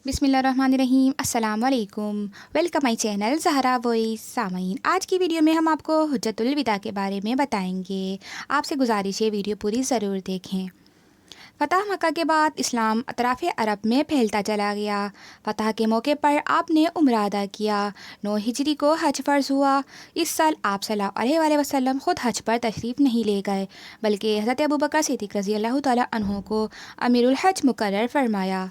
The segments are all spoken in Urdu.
بسم اللہ الرحمن الرحیم۔ السلام علیکم، welcome my channel Zahra voice. سامعین، آج کی ویڈیو میں ہم آپ کو حجۃ الوداع کے بارے میں بتائیں گے۔ آپ سے گزارش ہے ویڈیو پوری ضرور دیکھیں۔ فتح مکہ کے بعد اسلام اطراف عرب میں پھیلتا چلا گیا۔ فتح کے موقع پر آپ نے عمرہ ادا کیا۔ 9 ہجری کو حج فرض ہوا۔ اس سال آپ صلی اللہ علیہ وآلہ وسلم خود حج پر تشریف نہیں لے گئے، بلکہ حضرت ابوبکر صدیق رضی اللہ تعالیٰ عنہ کو امیر الحج مقرر فرمایا۔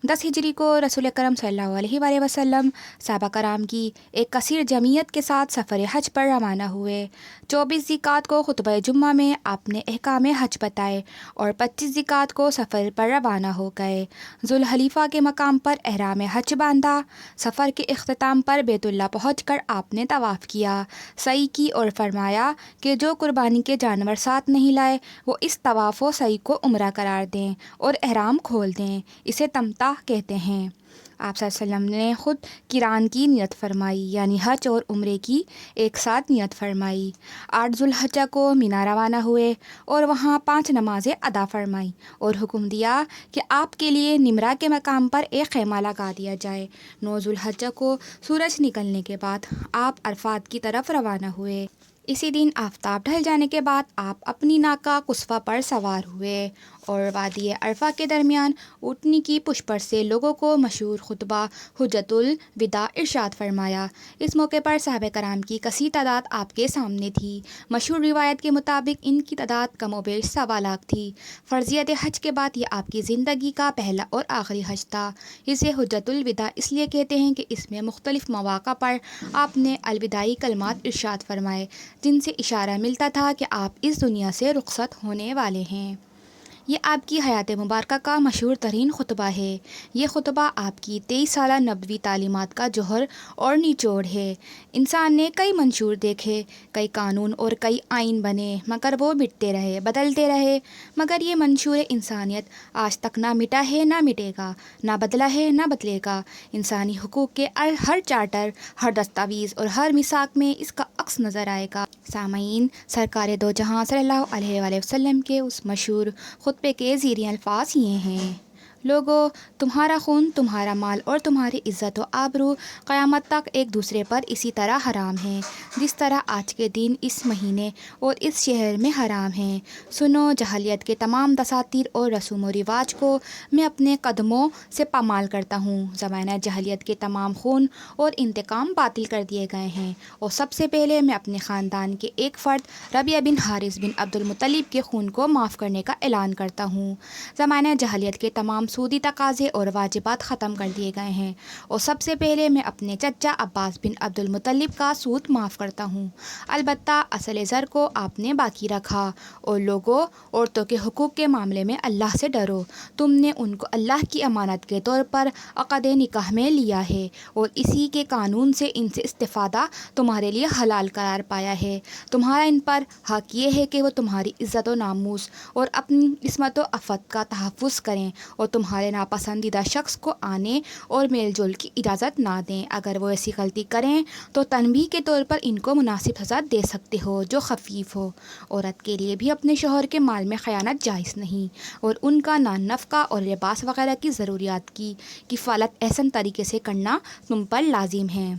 10 ہجری کو رسول اکرم صلی اللہ علیہ وآلہ وسلم صحابہ کرام کی ایک کثیر جمعیت کے ساتھ سفر حج پر روانہ ہوئے۔ 24 ذی-القعدہ کو خطبہ جمعہ میں آپ نے احکام حج بتائے اور 25 ذی-القعدہ کو سفر پر روانہ ہو گئے۔ ذوالحلیفہ کے مقام پر احرام حج باندھا۔ سفر کے اختتام پر بیت اللہ پہنچ کر آپ نے طواف کیا، سعی کی اور فرمایا کہ جو قربانی کے جانور ساتھ نہیں لائے وہ اس طواف و سعی کو عمرہ قرار دیں اور احرام کھول دیں۔ اسے تمتع کہتے ہیں۔ آپ صلی اللہ علیہ وسلم نے خود قران کی نیت فرمائی، یعنی حج اور عمرے کی ایک ساتھ نیت فرمائی۔ 8 ذوالحجہ کو مینا روانہ ہوئے اور وہاں 5 نمازیں ادا فرمائیں اور حکم دیا کہ آپ کے لیے نمرہ کے مقام پر ایک خیمہ لگا دیا جائے۔ 9 ذوالحجہ کو سورج نکلنے کے بعد آپ عرفات کی طرف روانہ ہوئے۔ اسی دن آفتاب ڈھل جانے کے بعد آپ اپنی ناقہ قصوہ پر سوار ہوئے اور وادی عرفہ کے درمیان اونٹنی کی پشت پر سے لوگوں کو مشہور خطبہ حجۃ الوداع ارشاد فرمایا۔ اس موقع پر صحابہ کرام کی کثیر تعداد آپ کے سامنے تھی۔ مشہور روایت کے مطابق ان کی تعداد کم و بیش 1.25 لاکھ تھی۔ فرضیت حج کے بعد یہ آپ کی زندگی کا پہلا اور آخری حج تھا۔ اسے حجۃ الوداع اس لیے کہتے ہیں کہ اس میں مختلف مواقع پر آپ نے الوداعی کلمات ارشاد فرمائے، جن سے اشارہ ملتا تھا کہ آپ اس دنیا سے رخصت ہونے والے ہیں۔ یہ آپ کی حیات مبارکہ کا مشہور ترین خطبہ ہے۔ یہ خطبہ آپ کی 23 سالہ نبوی تعلیمات کا جوہر اور نچوڑ ہے۔ انسان نے کئی منشور دیکھے، کئی قانون اور کئی آئین بنے، مگر وہ مٹتے رہے، بدلتے رہے۔ مگر یہ منشور انسانیت آج تک نہ مٹا ہے، نہ مٹے گا، نہ بدلا ہے، نہ بدلے گا۔ انسانی حقوق کے ہر چارٹر، ہر دستاویز اور ہر میثاق میں اس کا عکس نظر آئے گا۔ سامعین، سرکار دو جہاں صلی اللہ علیہ وآلہ وسلم کے اس مشہور خطبے کے زیریں الفاظ یہ ہیں: لوگو، تمہارا خون، تمہارا مال اور تمہاری عزت و آبرو قیامت تک ایک دوسرے پر اسی طرح حرام ہے جس طرح آج کے دن اس مہینے اور اس شہر میں حرام ہیں۔ سنو، جاہلیت کے تمام دساتیر اور رسوم و رواج کو میں اپنے قدموں سے پامال کرتا ہوں۔ زمانہ جاہلیت کے تمام خون اور انتقام باطل کر دیے گئے ہیں اور سب سے پہلے میں اپنے خاندان کے ایک فرد ربیعہ بن حارث بن عبد المطلب کے خون کو معاف کرنے کا اعلان کرتا ہوں۔ زمانہ جاہلیت کے تمام سودی تقاضے اور واجبات ختم کر دیے گئے ہیں اور سب سے پہلے میں اپنے چچا عباس بن عبد المطلب کا سود معاف کرتا ہوں۔ البتہ اصل زر کو آپ نے باقی رکھا۔ اور لوگوں، عورتوں کے حقوق کے معاملے میں اللہ سے ڈرو۔ تم نے ان کو اللہ کی امانت کے طور پر عقد نکاح میں لیا ہے اور اسی کے قانون سے ان سے استفادہ تمہارے لیے حلال قرار پایا ہے۔ تمہارا ان پر حق یہ ہے کہ وہ تمہاری عزت و ناموس اور اپنی عصمت و عفت کا تحفظ کریں اور تمہارے ناپسندیدہ شخص کو آنے اور میل جول کی اجازت نہ دیں۔ اگر وہ ایسی غلطی کریں تو تنبیہ کے طور پر ان کو مناسب سزا دے سکتے ہو جو خفیف ہو۔ عورت کے لیے بھی اپنے شوہر کے مال میں خیانت جائز نہیں اور ان کا نان نفقہ اور لباس وغیرہ کی ضروریات کی کفالت احسن طریقے سے کرنا تم پر لازم ہے۔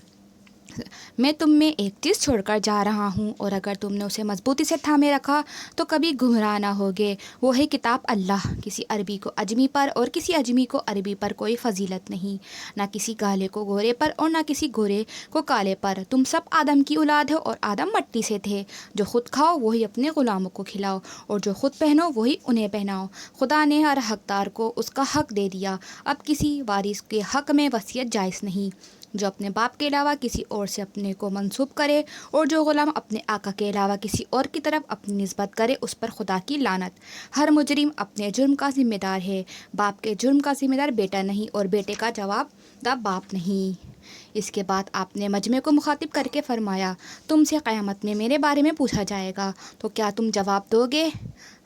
میں تم میں ایک چیز چھوڑ کر جا رہا ہوں اور اگر تم نے اسے مضبوطی سے تھامے رکھا تو کبھی گمراہ نہ ہوگے۔ وہ ہے کتاب اللہ۔ کسی عربی کو عجمی پر اور کسی عجمی کو عربی پر کوئی فضیلت نہیں، نہ کسی کالے کو گورے پر اور نہ کسی گورے کو کالے پر۔ تم سب آدم کی اولاد ہو اور آدم مٹی سے تھے۔ جو خود کھاؤ وہی اپنے غلاموں کو کھلاؤ اور جو خود پہنو وہی انہیں پہناؤ۔ خدا نے ہر حقدار کو اس کا حق دے دیا۔ اب کسی وارث کے حق میں وصیت جائز نہیں۔ جو اپنے باپ کے علاوہ کسی اور سے اپنے کو منسوب کرے اور جو غلام اپنے آقا کے علاوہ کسی اور کی طرف اپنی نسبت کرے اس پر خدا کی لعنت۔ ہر مجرم اپنے جرم کا ذمہ دار ہے۔ باپ کے جرم کا ذمہ دار بیٹا نہیں اور بیٹے کا جواب دہ باپ نہیں۔ اس کے بعد آپ نے مجمع کو مخاطب کر کے فرمایا: تم سے قیامت میں میرے بارے میں پوچھا جائے گا تو کیا تم جواب دو گے؟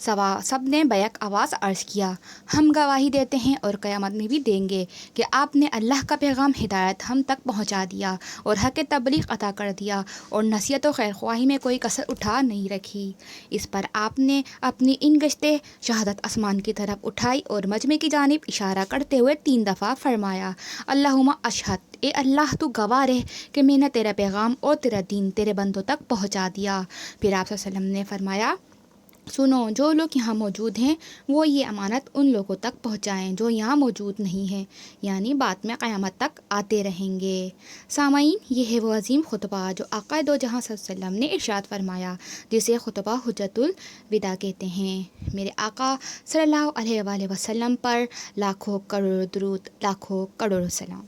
سب نے بیک آواز عرض کیا، ہم گواہی دیتے ہیں اور قیامت میں بھی دیں گے کہ آپ نے اللہ کا پیغام ہدایت ہم تک پہنچا دیا اور حق تبلیغ عطا کر دیا اور نصیحت و خیر خواہی میں کوئی کسر اٹھا نہیں رکھی۔ اس پر آپ نے اپنی ان گشتے شہادت آسمان کی طرف اٹھائی اور مجمع کی جانب اشارہ کرتے ہوئے 3 دفعہ فرمایا، اللہم اشہد، اے اللہ تو گواہ رہ کہ میں نے تیرا پیغام اور تیرا دین تیرے بندوں تک پہنچا دیا۔ پھر آپ صلی اللہ علیہ وسلم نے فرمایا، سنو، جو لوگ یہاں موجود ہیں وہ یہ امانت ان لوگوں تک پہنچائیں جو یہاں موجود نہیں ہیں، یعنی بعد میں قیامت تک آتے رہیں گے۔ سامعین، یہ ہے وہ عظیم خطبہ جو آقا دو جہاں صلی اللہ علیہ وسلم نے ارشاد فرمایا، جسے خطبہ حجت الوداع کہتے ہیں۔ میرے آقا صلی اللہ علیہ وآلہ وسلم پر لاکھوں کروڑ درود، لاکھوں کروڑ سلام۔